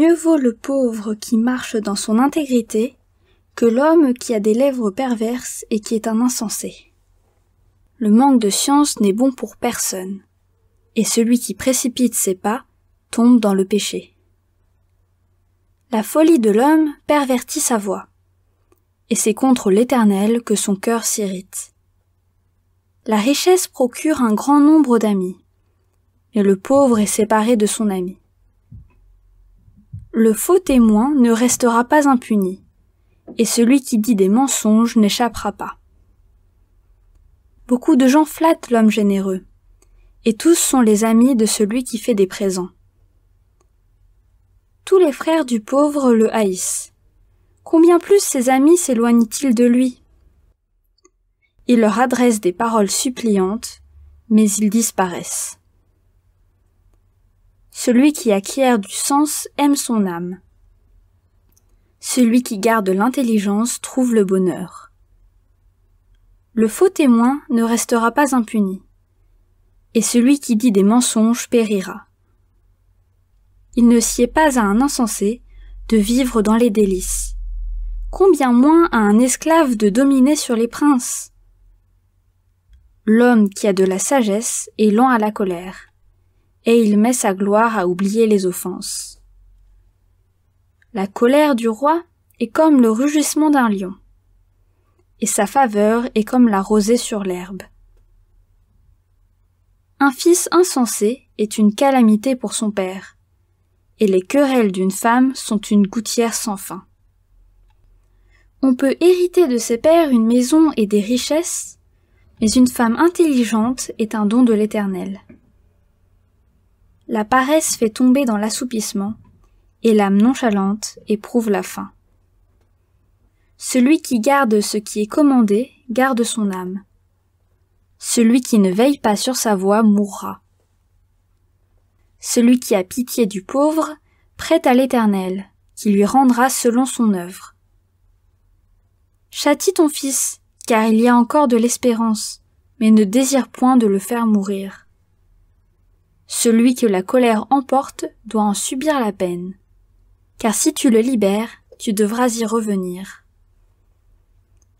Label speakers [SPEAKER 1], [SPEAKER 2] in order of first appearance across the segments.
[SPEAKER 1] Mieux vaut le pauvre qui marche dans son intégrité que l'homme qui a des lèvres perverses et qui est un insensé. Le manque de science n'est bon pour personne, et celui qui précipite ses pas tombe dans le péché. La folie de l'homme pervertit sa voix, et c'est contre l'Éternel que son cœur s'irrite. La richesse procure un grand nombre d'amis, mais le pauvre est séparé de son ami. Le faux témoin ne restera pas impuni, et celui qui dit des mensonges n'échappera pas. Beaucoup de gens flattent l'homme généreux, et tous sont les amis de celui qui fait des présents. Tous les frères du pauvre le haïssent. Combien plus ses amis s'éloignent-ils de lui? Il leur adresse des paroles suppliantes, mais ils disparaissent. Celui qui acquiert du sens aime son âme. Celui qui garde l'intelligence trouve le bonheur. Le faux témoin ne restera pas impuni, et celui qui dit des mensonges périra. Il ne sied pas à un insensé de vivre dans les délices, combien moins à un esclave de dominer sur les princes. L'homme qui a de la sagesse est lent à la colère, et il met sa gloire à oublier les offenses. La colère du roi est comme le rugissement d'un lion, et sa faveur est comme la rosée sur l'herbe. Un fils insensé est une calamité pour son père, et les querelles d'une femme sont une gouttière sans fin. On peut hériter de ses pères une maison et des richesses, mais une femme intelligente est un don de l'Éternel. La paresse fait tomber dans l'assoupissement, et l'âme nonchalante éprouve la faim. Celui qui garde ce qui est commandé garde son âme. Celui qui ne veille pas sur sa voie mourra. Celui qui a pitié du pauvre prête à l'Éternel, qui lui rendra selon son œuvre. Châtie ton fils, car il y a encore de l'espérance, mais ne désire point de le faire mourir. Celui que la colère emporte doit en subir la peine, car si tu le libères, tu devras y revenir.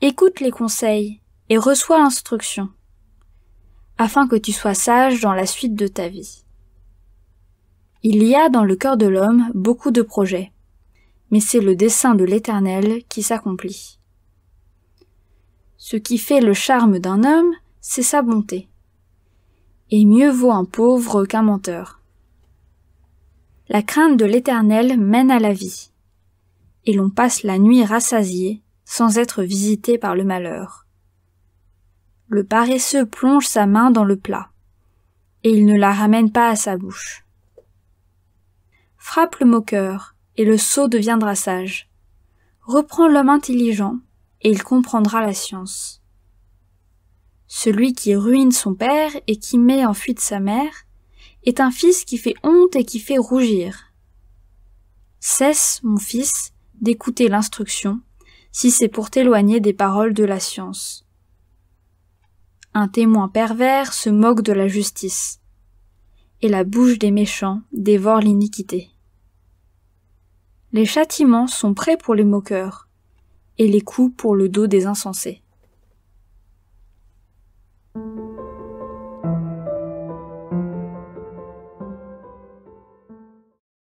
[SPEAKER 1] Écoute les conseils et reçois l'instruction, afin que tu sois sage dans la suite de ta vie. Il y a dans le cœur de l'homme beaucoup de projets, mais c'est le dessein de l'Éternel qui s'accomplit. Ce qui fait le charme d'un homme, c'est sa bonté. Et mieux vaut un pauvre qu'un menteur. La crainte de l'Éternel mène à la vie, et l'on passe la nuit rassasié sans être visité par le malheur. Le paresseux plonge sa main dans le plat, et il ne la ramène pas à sa bouche. Frappe le moqueur, et le sot deviendra sage. Reprends l'homme intelligent, et il comprendra la science. Celui qui ruine son père et qui met en fuite sa mère est un fils qui fait honte et qui fait rougir. Cesse, mon fils, d'écouter l'instruction, si c'est pour t'éloigner des paroles de la science. Un témoin pervers se moque de la justice, et la bouche des méchants dévore l'iniquité. Les châtiments sont prêts pour les moqueurs, et les coups pour le dos des insensés.